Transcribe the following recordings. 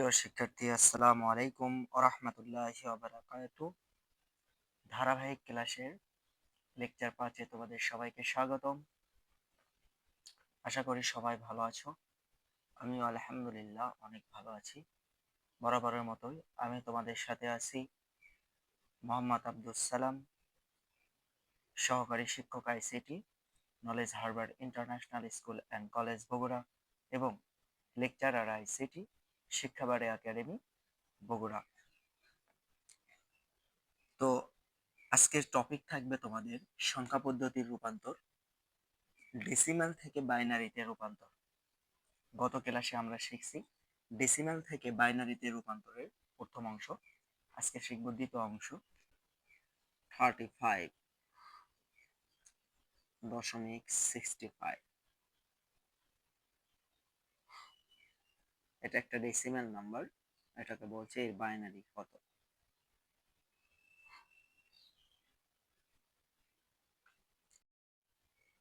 প্রিয় শিক্ষার্থী, আসসালামু আলাইকুম ওয়া রাহমাতুল্লাহি ওয়া বারাকাতুহু। ধারাবাহিক ক্লাসের লেকচার 5-এ তোমাদের সবাইকে স্বাগতম। আশা করি সবাই ভালো আছো। আমিও আলহামদুলিল্লাহ অনেক ভালো আছি। বরাবরের মতোই আমি তোমাদের সাথে আছি মোহাম্মদ আব্দুস সালাম, সহকারী শিক্ষক ICT, knowledge Harbour international school and college Bogura এবং লেকচারার আইসিটি, শিক্ষাবাড়ি একাডেমি বগুড়া। তো আজকের টপিক থাকবে তোমাদের সংখ্যা পদ্ধতির রূপান্তর, ডেসিমাল থেকে বাইনারিতে রূপান্তর। গত ক্লাসে আমরা শিখছি ডেসিমাল থেকে বাইনারিতে রূপান্তরের প্রথম অংশ। আজকে শিখব দ্বিতীয় অংশ, 35.65। এটা একটা ডেসিমাল নাম্বার, এটাকে বলছে এর বাইনারি কত।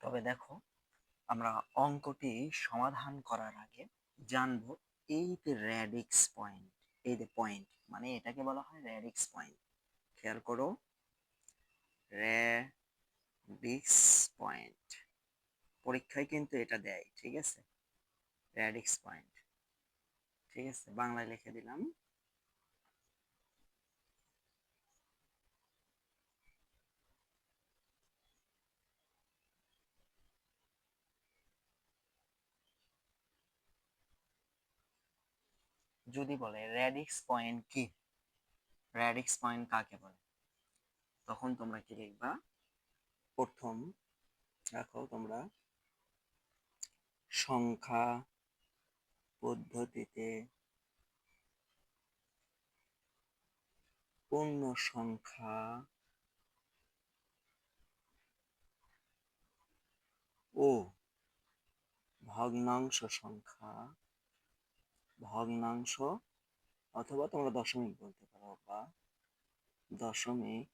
তবে দেখো, আমরা অঙ্কটি সমাধান করার আগে জানবো এই যে রেডিক্স পয়েন্ট, এই যে পয়েন্ট মানে এটাকে বলা হয় রেডিক্স পয়েন্ট। খেয়াল করো, রেডিক্স পয়েন্ট পরীক্ষায় কিন্তু এটা দেয়, ঠিক আছে? রেডিক্স পয়েন্ট, ঠিক আছে, বাংলায় লিখে দিলাম। যদি বলে রেডিক্স পয়েন্ট কি, রেডিক্স পয়েন্ট কাকে বলে, তখন তোমরা কি লিখবা? প্রথম দেখো, তোমরা সংখ্যা পদ্ধতিতে পূর্ণ সংখ্যা ও ভগ্নাংশ সংখ্যা, ভগ্নাংশ অথবা তোমরা দশমিক বলতে পারো, বা দশমিক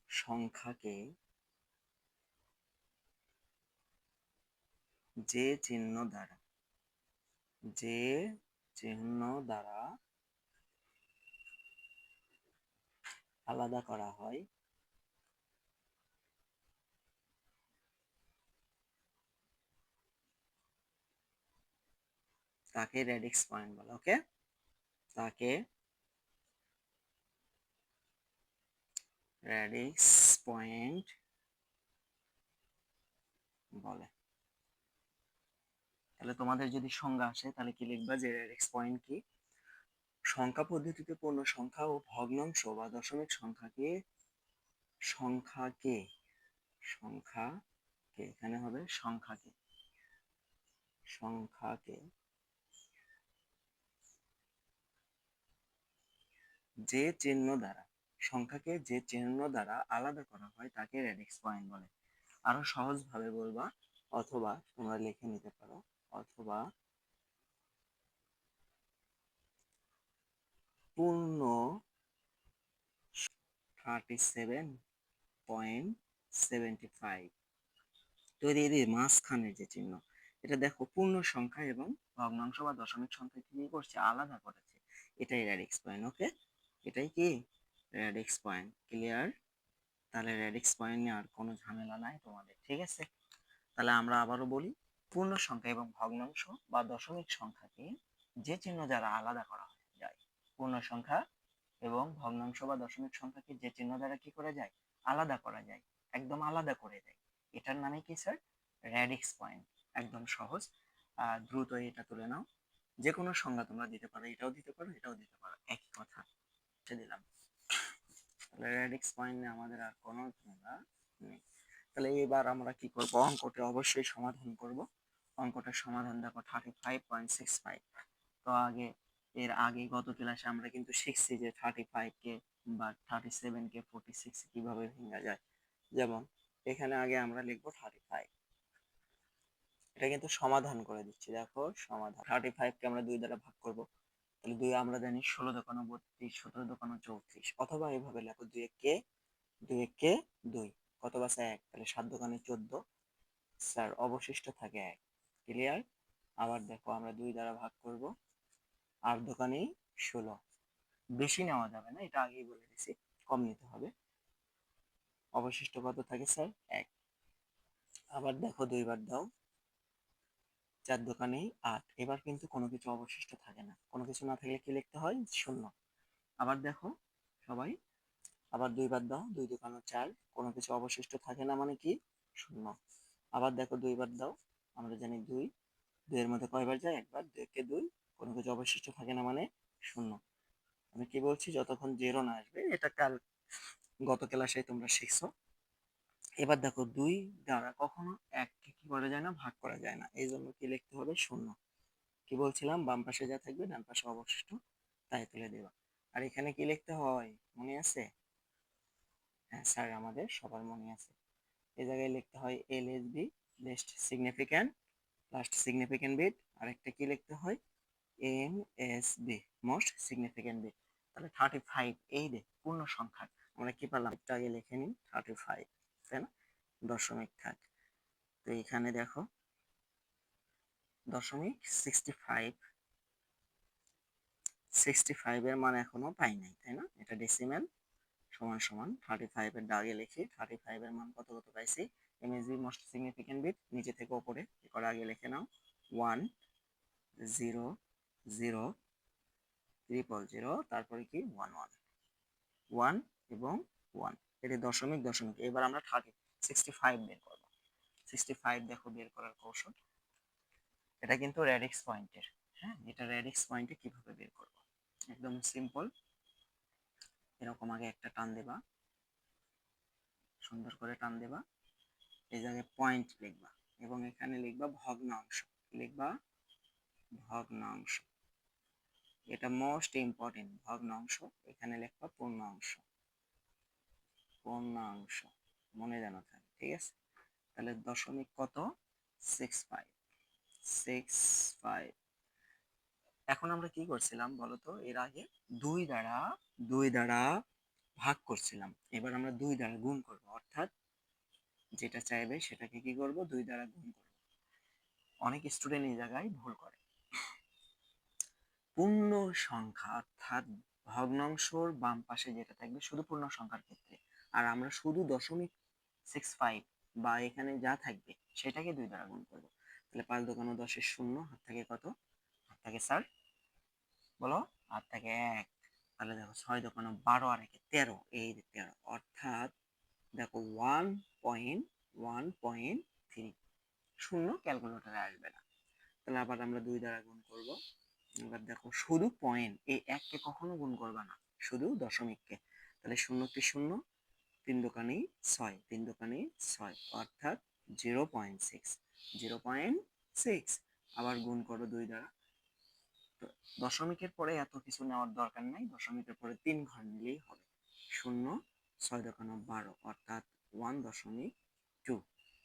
সংখ্যাকে যে চিহ্ন দ্বারা, যে চিহ্ন দ্বারা আলাদা করা হয় তাকে রেডিক্স পয়েন্ট বলে। ওকে, তাকে রেডিক্স পয়েন্ট বলে। তাহলে তোমাদের যদি সংজ্ঞা আসে তাহলে কি লিখবা? যে রেডিক্স পয়েন্ট কি? সংখ্যা পদ্ধতিতে পূর্ণ সংখ্যা ও ভগ্নাংশ বা দশমিক সংখ্যাকে, সংখ্যাকে, সংখ্যাকে এখানে হবে সংখ্যাকে, সংখ্যাকে যে চিহ্ন দ্বারা, সংখ্যাকে যে চিহ্ন দ্বারা আলাদা করা হয় তাকে রেডিক্স পয়েন্ট বলে। আরো সহজ ভাবে বলবা, অথবা তোমরা লিখে নিতে পারো, অথবা পূর্ণ 37.75। তো এর মাঝখানে যে চিহ্ন, এটা দেখো পূর্ণ সংখ্যা এবং ভগ্নাংশ বা দশমিক সংখ্যা কি করছে? আলাদা করেছে। এটাই রেডিক্স পয়েন্ট। ওকে, এটাই কি রেডিক্স পয়েন্ট। ক্লিয়ার? তাহলে রেডিক্স পয়েন্ট নিয়ে আর কোনো ঝামেলা নাই তোমাদের, ঠিক আছে? তাহলে আমরা আবারও বলি, পূর্ণ সংখ্যা এবং ভগ্নাংশ বা দশমিক সংখ্যাকে যে চিহ্ন দ্বারা আলাদা করা যায়, পূর্ণ সংখ্যা এবং ভগ্নাংশ বা দশমিক সংখ্যাকে যে চিহ্ন দ্বারা কি করা যায়? আলাদা করা যায়, একদম আলাদা করে দেয়, এটার নামে কি স্যার? Radix point. একদম সহজ, দ্রুত এটা তুলে নাও। যে কোনো সংজ্ঞা তোমরা দিতে পারো, এটাও দিতে পারো, এটাও দিতে পারো, একই কথা দিলাম। তাহলে রেডিক্স পয়েন্ট নিয়ে আমাদের আর কোনো ঝামেলা নেই। তাহলে এবার আমরা কি করব? অঙ্কটা অবশ্যই সমাধান করব। অঙ্কটার সমাধান দেখো 35.65। তো এর আগে গত ক্লাসে আমরা কিন্তু শিখছি যে 35 কে বা 37 কে 46 কিভাবে ভাঙা যায়। যেমন এখানে আগে আমরা লিখবো 35, এটা কিন্তু সমাধান করে দিচ্ছি। দেখো সমাধান, 35 কে আমরা 2 দ্বারা ভাগ করব। তাহলে 2 আমরা জানি 16 দোকানো 32, 17 দোকানো 34। অথবা এইভাবে লেখো 2 কে 2, কত বাসে 1, তাহলে 7 দোকানে 14, স্যার অবশিষ্ট থাকে 1। ক্লিয়ার? আবার দেখো আমরা 2 দ্বারা ভাগ করব, 8 দোকানে 16, বেশি নেওয়া যাবে না, এটা আগেই বলে দিছি, কম নিতে হবে। অবশিষ্ট কত থাকে স্যার? 1। আবার দেখো 2 বার দাও, 4 দোকানে 8। এবার কিন্তু কোনো কিছু অবশিষ্ট থাকে না, কোনো কিছু না থাকলে কি লিখতে হয়? 0। আবার দেখো সবাই, আবার 2 বার দাও, 2 দোকানে 4, কোনো কিছু অবশিষ্ট থাকে না মানে কি? 0। আবার দেখো 2 বার দাও, আমরা জানি 2, 2 এর মধ্যে কয়বার যায়? একবার। 2 কে 2, কোনো কিছু অবশিষ্ট থাকে না মানে 0। আমি কি বলছি? যতক্ষণ 0 না আসবে, এটা কাল গত ক্লাসে তোমরা শিখছো। এবার দেখো 2 দ্বারা কখনো 1 কে কি করা যায় না? ভাগ করা যায় না, এই জন্য কি লিখতে হবে? 0। কি বলছিলাম? বাম পাশে যা থাকবে ডান পাশে অবশিষ্ট তাই তুলে দেবা। আর এখানে কি লিখতে হয় মনে আছে? হ্যাঁ স্যার, আমাদের সবার মনে আছে। এই জায়গায় লিখতে হয় LSB, least significant, last significant bit. আর একটা কি লিখতে হয়? MSB, most significant bit. তাহলে 35, এই যে পূর্ণ সংখ্যা আমরা কি পেলাম? একটা আগে লিখে নিই, 35, তাই না? দশমিক থাক। তো এখানে দেখো দশমিক 65 এর মান এখনো পাই নাই, তাই না? এটা ডেসিমেল, সমান সমান 35 এর দাগে লিখি 35 এর মান কত কত পাইছি। এমএসবি মোস্ট সিগনিফিক্যান্ট বিট, নিচে থেকে উপরে করার আগে লিখে নাও 1 0 0 ট্রিপল 0, তারপরে কি 1 1 1 এবং 1, এটা দশমিক দশমিক। এবার আমরা 65 বের করব। 65 দেখো বের করার কৌশল, এটা কিন্তু রেডিক্স পয়েন্টের। হ্যাঁ, এটা রেডিক্স পয়েন্টে কিভাবে বের করব? একদম সিম্পল। এরকম আগে একটা টান দেবা, সুন্দর করে টান দেবা, এই জায়গায় পয়েন্ট লিখবা এবং এখানে লিখবা ভগ্নাংশ, লিখবা ভগ্নাংশ, এটা মোস্ট ইম্পর্টেন্ট। ভগ্নাংশ, এখানে লিখবা পূর্ণাংশ, পূর্ণাংশ, মনে যেন থাকে, ঠিক আছে? তাহলে দশমিক কত? 65, 65। এখন আমরা কি করছিলাম বলতো? এর আগে 2 দ্বারা ভাগ করছিলাম, এবার আমরা 2 দ্বারা গুণ করব, অর্থাৎ যেটা চাইবে সেটাকে কি করব? 2 দ্বারা গুণ করব। অনেক স্টুডেন্ট এই জায়গায় ভুল করে। পূর্ণ সংখ্যা অর্থাৎ ভগ্নাংশর বাম পাশে যেটা থাকবে শুধু পূর্ণ সংখ্যার ক্ষেত্রে, আর আমরা শুধু দশমিক 65 বা এখানে যা থাকবে সেটাকে 2 দ্বারা গুণ করব। তাহলে 5 দোকানো 10 এর 0, হাত থাকে কত? হাত থাকে স্যার বলো, হাত থাকে 1। তাহলে দেখো 6 দোকানো 12 আর 1 13, এই যে 13, অর্থাৎ দেখো 1.1.3, শূন্য ক্যালকুলেটরে আসবে না। তাহলে আবার আমরা 2 দ্বারা গুণ করব। এবার দেখো শুধু পয়েন্ট, এই 1 কে কখনো গুণ করবা না, শুধু দশমিককে। তাহলে 0 কে 0, 3 দোকানেই 6, 3 দোকানেই 6, অর্থাৎ 0.6, 0.6। আবার গুণ করো 2 দ্বারা। তো দশমিকের পরে এত কিছু নেওয়ার দরকার নাই, দশমিকের পরে 3 ঘর নিলেই হবে। 0, 6 দোকানো 12, অর্থাৎ 1.2,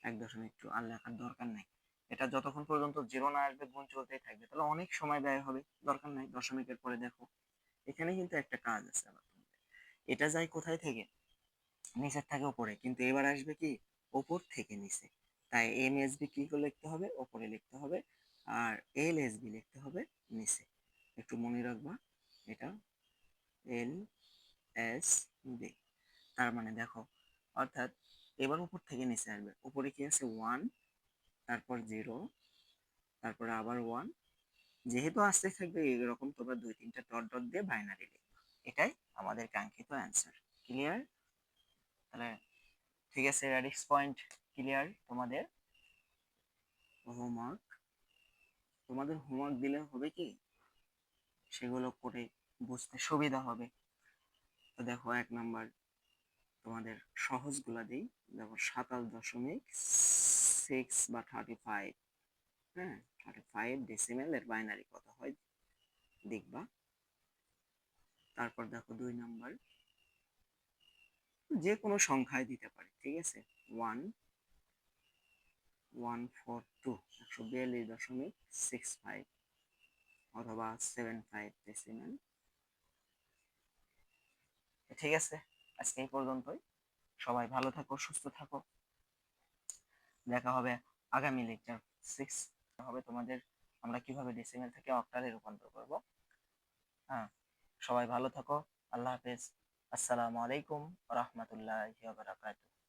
1.2 আর লেখার দরকার নাই। এটা যতক্ষণ পর্যন্ত 0 না আসবে গুণ চলতেই থাকবে, তাহলে অনেক সময় ব্যয় হবে, দরকার নাই। দশমিকের পরে দেখো এখানে কিন্তু একটা কাজ আছে আবার তোমাদের। এটা যায় কোথায় থেকে? নিচের থেকে উপরে, কিন্তু এবার আসবে কি? উপর থেকে নিচে। তাই এমএসবি কি করে লিখতে হবে? উপরে লিখতে হবে, আর এলএসবি লিখতে হবে নিচে। একটু মনে রাখবা এটা, এল এস বি। তার মানে দেখো, অর্থাৎ এবার উপর থেকে নিচে আসবে। উপরে কি আছে? 1, তারপর 0, তারপরে আবার 1। যেহেতু আসতে থাকবে এরকম, তোমরা 2-3টা ডট ডট দিয়ে বাইনারি লিখবে। এটাই আমাদের কাঙ্ক্ষিত অ্যান্সার। ক্লিয়ার? তাহলে ঠিক আছে, রেডিক্স পয়েন্ট ক্লিয়ার। হোমওয়ার্ক তোমাদের হোমওয়ার্ক দিলে হবে কি, সেগুলো করে বুঝতে সুবিধা হবে। তো দেখো 1 নাম্বার তোমাদের সহজগুলা দিই। দেখো 27.6 বা 35, হ্যাঁ 35 ডেসিমেল এর বাইনারি কত হয় দেখবা। তারপর দেখো 2 নাম্বার, যে কোনো সংখ্যায় দিতে পারে, ঠিক আছে? 1142, 142.65 অথবা 75 ডেসিমেল। ঠিক আছে, আজকে এই পর্যন্তই। সবাই ভালো থাকো, সুস্থ থাকো। দেখা হবে আগামী লেকচার 6 হবে তোমাদের, আমরা কিভাবে ডেসিমেল থেকে অক্টালে রূপান্তর করব। হ্যাঁ, সবাই ভালো থাকো। আল্লাহ হাফেজ। আসসালামু আলাইকুম ওয়া রাহমাতুল্লাহি ওয়া বারাকাতুহু।